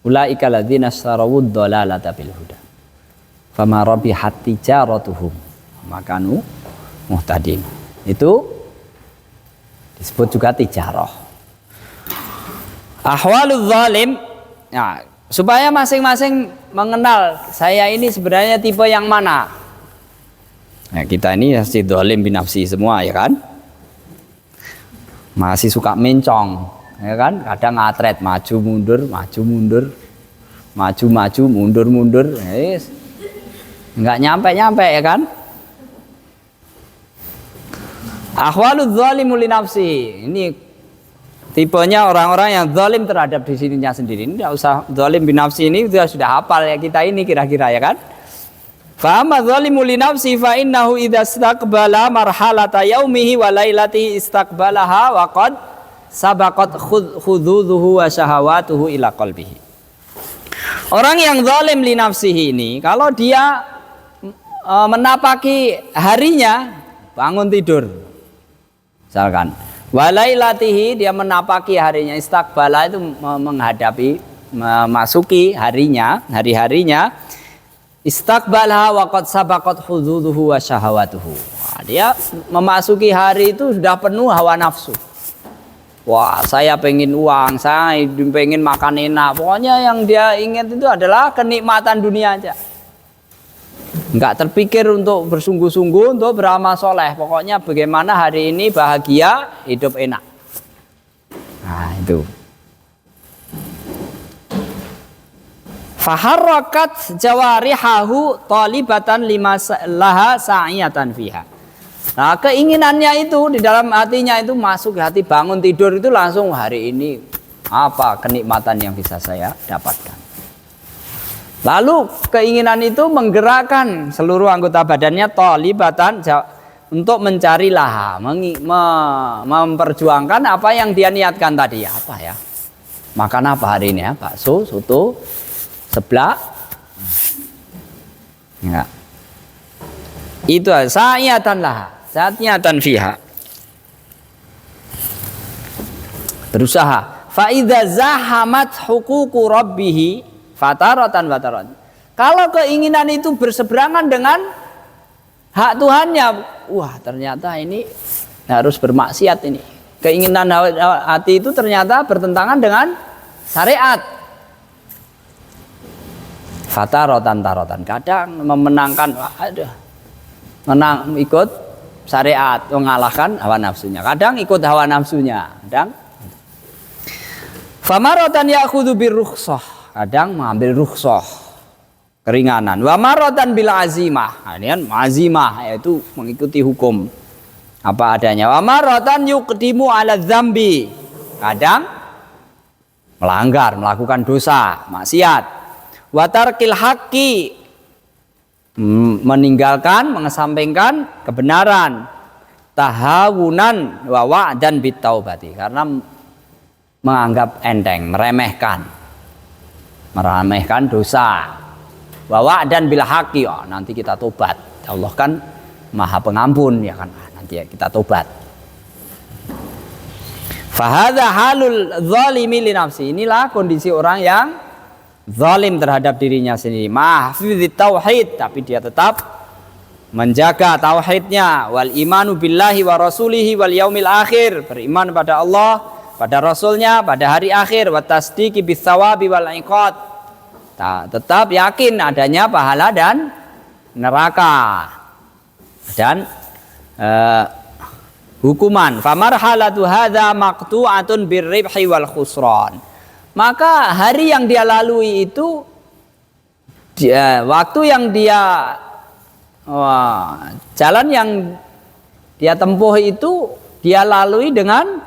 ulaika ladzina astarawud dhalalata bil huda fama rabihat tijaratuhum makanu muhtadin. Itu disebut juga tijarah. Ahwaludz zalim, nah, supaya masing-masing mengenal saya ini sebenarnya tipe yang mana. Nah, kita ini pasti zalim binafsi semua, ya kan? Masih suka mencong, ya kan? Kadang ngatret, maju mundur, maju mundur, yes. Nggak nyampe ya kan? Ahwaludz zalimu li nafsi, ini tipenya orang-orang yang zalim terhadap dirinya sendiri. Ini tidak usah zalim bin nafsi, ini sudah hafal ya kita ini kira-kira, ya kan? Fa amma zalimu li nafsi fa innahu idza istaqbala marhalata yaumihi wa lailatihi istaqbalaha wa qad sabaqat khudhuduhu wa syahawatuhu ila qalbihi. Orang yang zalim li nafsihi ini, kalau dia menapaki harinya, bangun tidur misalkan, walailatihi, dia menapaki harinya, istaqbala itu menghadapi, memasuki harinya, hari-harinya, istaqbalaha wa qad sabaqat hududuhu wa syahawatuhu. Dia memasuki hari itu sudah penuh hawa nafsu. Wah, saya pengen uang, saya pengen makan enak. Pokoknya yang dia ingat itu adalah kenikmatan dunia aja. Enggak terpikir untuk bersungguh-sungguh untuk beramal soleh. Pokoknya bagaimana hari ini bahagia, hidup enak. Nah, itu. Faharrakat jawarihahu talibatan lima laha sa'iyatan fiha. Nah, keinginannya itu di dalam hatinya itu masuk hati, bangun tidur itu langsung hari ini apa kenikmatan yang bisa saya dapatkan. Lalu keinginan itu menggerakkan seluruh anggota badannya talibatan untuk mencari laha, memperjuangkan apa yang dia niatkan tadi. Apa ya? Makan apa hari ini ya? Bakso, soto, seblak. Enggak. Itu sa'iyatan laha, sa'iyatan fiha. Berusaha. Fa idza zahamat huququ rabbih fataratan. Kalau keinginan itu berseberangan dengan hak Tuhannya, wah ternyata ini harus bermaksiat ini. Keinginan hati itu ternyata bertentangan dengan syariat. Fataratan. Kadang memenangkan, ikut syariat, mengalahkan hawa nafsunya. Kadang ikut hawa nafsunya. Kadang famaratan ya'khudhu birrukhsah. Kadang mengambil rukhsah, keringanan. Wa maratan bil azimah. Nah, ini kan azimah, yaitu mengikuti hukum apa adanya. Wa maratan yuqdimu ala dzambi. Kadang melanggar, melakukan dosa, maksiat. Wa tarkil haqqi meninggalkan, mengesampingkan kebenaran, tahawunan wa wa'dan bitaubati, karena menganggap enteng, meremehkan dosa, wa wa'dan bil haqqi, nanti kita tobat, Allah kan Maha Pengampun, ya kan, nanti ya kita tobat. Fahadha halul zalimi li nafsi, inilah kondisi orang yang zalim terhadap dirinya sendiri. Mahfizit tauhid, tapi dia tetap menjaga tauhidnya. Wal imanu billahi wa rasulihi wal yaumil akhir, beriman pada Allah, pada Rasulnya, pada hari akhir. Wa tasdiqi bis sawabi wal iqad, tetap yakin adanya pahala dan neraka dan hukuman. Famarhalatu hadza maqtu'atun birribhi wal khusran, maka hari yang dia lalui itu, waktu yang dia jalan yang dia tempuh itu dia lalui dengan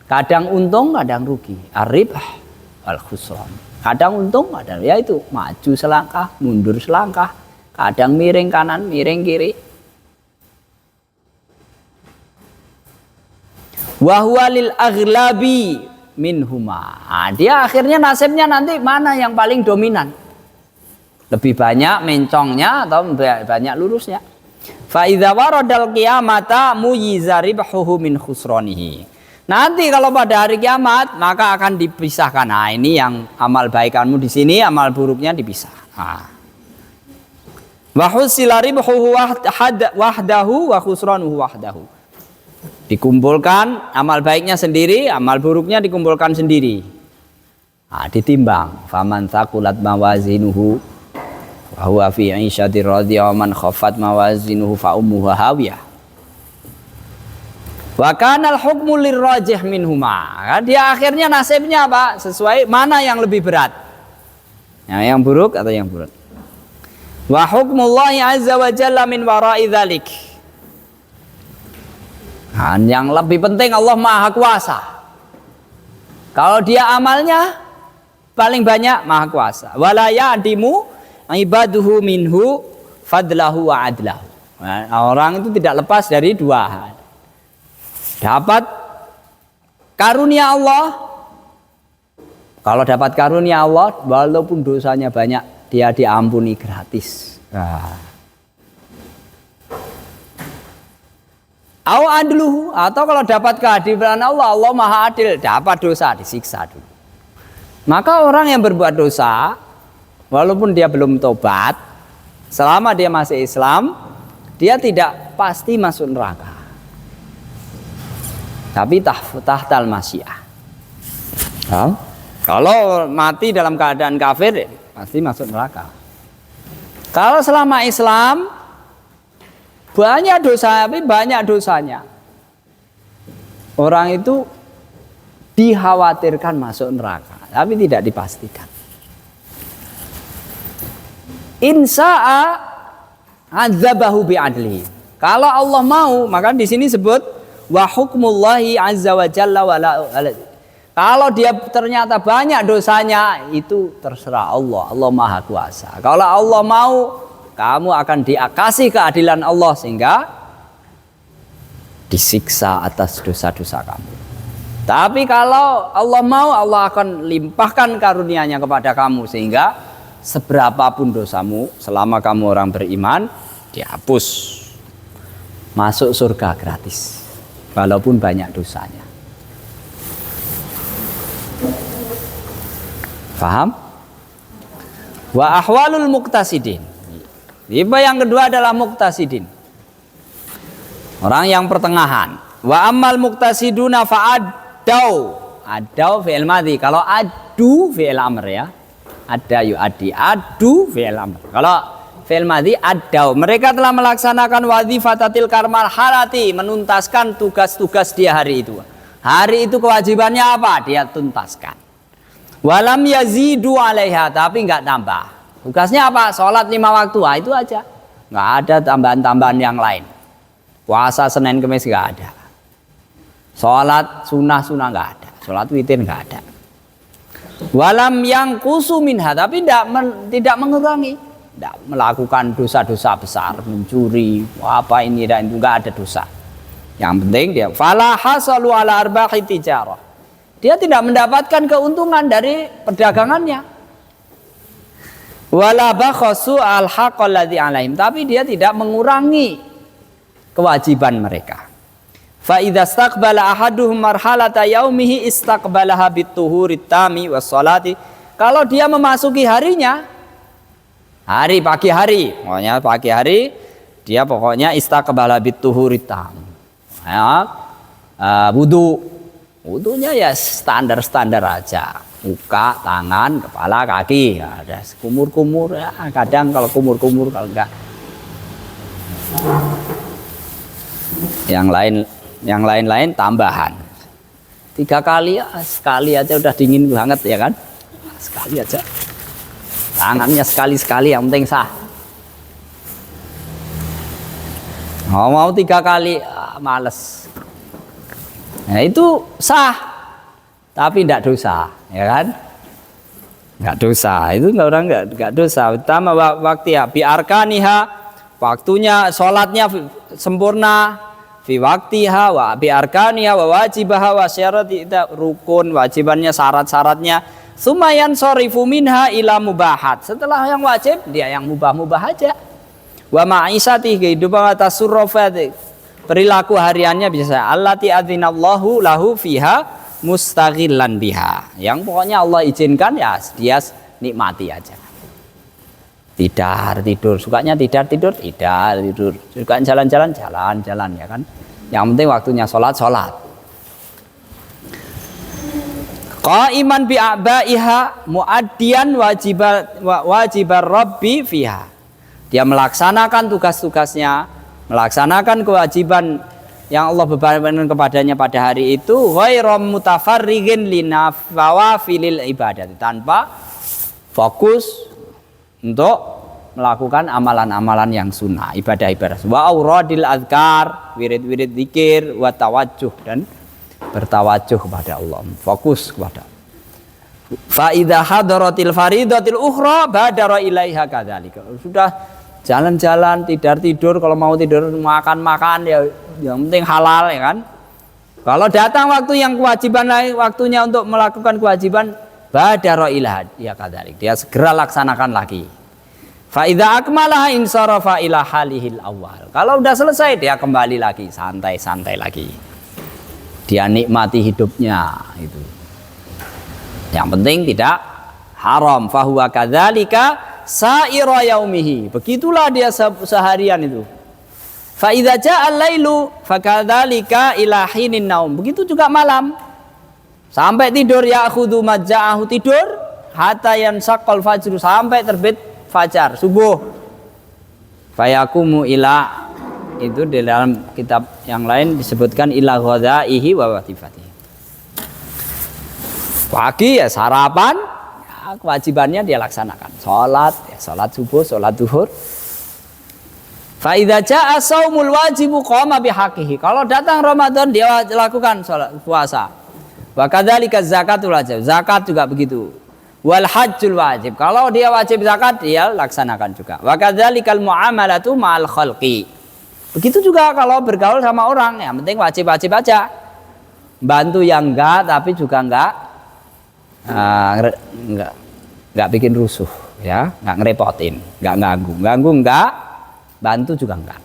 kadang untung kadang rugi, ar-ribh wal khusran, kadang untung kadang, yaitu maju selangkah mundur selangkah, kadang miring kanan miring kiri. Wahwa lil aghlabi minhuma, dia akhirnya nasibnya nanti mana yang paling dominan, lebih banyak mencongnya atau banyak lurusnya. Fa idza waradal qiyamata muyiza ribhuhu min khusranihi, nanti kalau pada hari kiamat maka akan dipisahkan. Nah, ini yang amal baikanmu di sini, amal buruknya dipisah. Wa husila ribhuhu wahdahu wa khusranuhu wahdahu, dikumpulkan amal baiknya sendiri, amal buruknya dikumpulkan sendiri. Ditimbang. Faman thaqulat mawazinuhu fa huwa fi 'ishatir radhiyah, man khaffat mawazinuhu fa ummuhu hawiyah. Wa kana al-hukmu lirrajih minhuma, dia akhirnya nasibnya apa? Sesuai mana yang lebih berat, yang buruk atau yang buruk. Wa hukmullahi azza wa jalla min wara'i dzalik, yang lebih penting Allah Maha Kuasa. Kalau dia amalnya paling banyak, Maha Kuasa. Wala ya'dimu ibaduhu minhu fadlahu wa adlahu. Orang itu tidak lepas dari dua hal. Dapat karunia Allah. Kalau dapat karunia Allah, walaupun dosanya banyak, dia diampuni gratis. Au adluhu, atau kalau dapat keadilan Allah, Allah Maha Adil, dapat dosa disiksa dulu. Maka orang yang berbuat dosa, walaupun dia belum tobat, selama dia masih Islam, dia tidak pasti masuk neraka, tapi tahtal masyiah. Kalau mati dalam keadaan kafir, pasti masuk neraka. Kalau selama Islam banyak dosa, tapi banyak dosanya, orang itu dikhawatirkan masuk neraka, tapi tidak dipastikan. Insya'a adzabahu bi'adlihi, kalau Allah mau, maka di sini sebut wa hukmullahi azza wa jalla wala. Kalau dia ternyata banyak dosanya, itu terserah Allah, Allah Maha Kuasa. Kalau Allah mau, kamu akan dikasih keadilan Allah sehingga disiksa atas dosa-dosa kamu. Tapi kalau Allah mau, Allah akan limpahkan karunia-Nya kepada kamu sehingga seberapapun dosamu, selama kamu orang beriman, dihapus. Masuk surga gratis, walaupun banyak dosanya. Paham? Wa ahwalul muqtasidin. Tipe yang kedua adalah muqtasidin, orang yang pertengahan. Wa ammal muqtasiduna fa'addau, addau fi'il madhi. Kalau adu fi'il amr, ya, ada yu'addi, adu fi'il amr. Kalau fi'il madhi addau, mereka telah melaksanakan wadhifatatil karmarhalati, menuntaskan tugas-tugas dia hari itu. Hari itu kewajibannya apa? Dia tuntaskan. Walam yazidu alaiha, tapi enggak tambah. Tugasnya apa? Sholat 5 waktu, itu aja. Nggak ada tambahan-tambahan yang lain. Puasa Senin Kemis nggak ada. Sholat sunnah nggak ada. Sholat witir nggak ada. Walam yang kusu minha, tapi tidak mengurangi. tidak melakukan dosa-dosa besar, mencuri, apa ini dan itu, nggak ada dosa. Yang penting dia fala hasalu ala arbahi tijarah. Dia tidak mendapatkan keuntungan dari perdagangannya. Wala bakhasu al haqqal ladzi alaihim, tapi dia tidak mengurangi kewajiban mereka. Fa idza istaqbala ahaduhum marhalata yaumihi istaqbalaha bituhurit tami was salati. Kalau dia memasuki harinya, pagi hari, pokoknya pagi hari dia pokoknya istaqbala bituhurit tam. Ya, wudunya ya standar-standar aja. Muka, tangan, kepala, kaki, ya, ada kumur-kumur ya, kadang kalau kumur-kumur, kalau enggak yang lain tambahan. 3 kali ya, sekali aja udah dingin banget ya kan, sekali aja tangannya sekali yang penting sah. Mau 3 kali males, nah itu sah tapi tidak dosa, ya kan? Nggak dosa, itu orang nggak dosa. Utama waktu ya, bi arkaniha, waktunya sholatnya sempurna, fi waktiha wa bi arkaniha wa wajibaha wa syarati, rukun wajibannya, syarat-syaratnya. Sumayan sorifu minha ila mubahat. Setelah yang wajib dia yang mubah-mubah aja. Wa ma'isati, kehidupan atas surrofat, perilaku hariannya bisa allati adzinallahu lahu fiha mustaghillan biha, yang pokoknya Allah izinkan ya dia nikmati aja. Tidur, sukanya tidur, suka jalan-jalan ya kan. Yang penting waktunya sholat. Qaiman bi a'baiha muaddiyan wajibar rabbi fiha. Dia melaksanakan tugas-tugasnya, melaksanakan kewajiban yang Allah bebankan kepadanya pada hari itu, ghairam mutafarrigin linafawafilil ibadat, tanpa fokus untuk melakukan amalan-amalan yang sunnah, ibadah-ibadah. Wa auradil azkar, wirid-wirid zikir, wa tawajjuh, dan bertawajuh kepada Allah, fokus kepada. Fa idza hadaratil faridatil ukhra badara ilaiha kadzalika. Sudah jalan-jalan, tidur, kalau mau tidur makan ya yang penting halal ya kan. Kalau datang waktu yang kewajiban lain, waktunya untuk melakukan kewajiban, badara ilaha, ya kadzalik, dia segera laksanakan lagi. Fa idza akmalaha insarafa ila halihil awal. Kalau udah selesai dia kembali lagi santai lagi. Dia nikmati hidupnya itu. Yang penting tidak haram. Fa huwa kadzalika sa'ira yaumihi. Begitulah dia seharian itu. Fa idza ja'al lailu fakadzalika ila hinin naum. Begitu juga malam. Sampai tidur ya khudhu majja'ahu, tidur hatta yansaqal fajr, sampai terbit fajar, subuh. Fayakumu ila, itu di dalam kitab yang lain disebutkan ila ghadaihi wa watifatihi. Pagi ya sarapan, ya, kewajibannya dia laksanakan. Sholat subuh, sholat duhur. Fa idza jaa shaumul wajibu qama bihaqqihi. Kalau datang Ramadan dia lakukan sholat puasa. Wa kadzalika zakatul wajib. Zakat juga begitu. Wal hajjul wajib. Kalau dia wajib zakat dia laksanakan juga. Wa kadzalikal muamalatu ma'al khalqi. Begitu juga kalau bergaul sama orang, yang penting wajib-wajib aja. Bantu yang enggak, tapi juga enggak bikin rusuh, ya, enggak ngerepotin, enggak ganggu enggak, bantu juga enggak.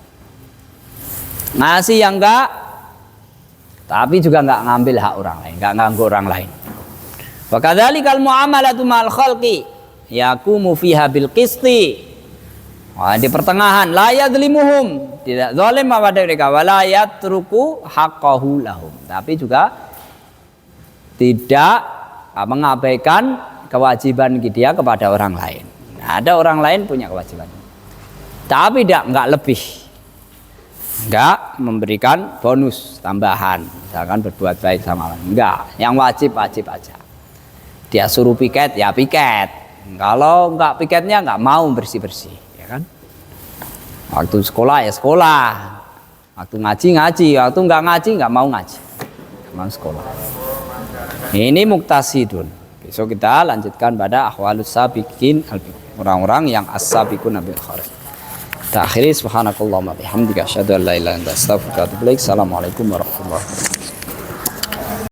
Ngasih yang enggak, tapi juga enggak ngambil hak orang lain, enggak ganggu orang lain. Wa kadzalikal muamalatu ma'al khalqi yaqumu fiha bil qisti. Di pertengahan la yadzlimuhum, tidak zalim kepada mereka, wala yatruku haqqahu lahum, tapi juga tidak mengabaikan kewajiban dia kepada orang lain. Nah, ada orang lain punya kewajiban, tapi enggak lebih, enggak memberikan bonus tambahan, misalkan berbuat baik sama orang, enggak, yang wajib aja. Dia suruh piket ya piket, kalau enggak piketnya enggak mau bersih, ya kan. Waktu sekolah ya sekolah, waktu ngaji, waktu enggak ngaji enggak mau ngaji, enggak mau sekolah. Ini muktasidun. Besok kita lanjutkan pada ahwalus sabiqin al-fiqh. orang-orang yang as-sabiquna bil khairat. Kita akhiri subhanakallahumma bihamdika asyhadu an la ilaha illa anta astaghfiruka wa atubu ilaik. Assalamualaikum warahmatullahi wabarakatuh.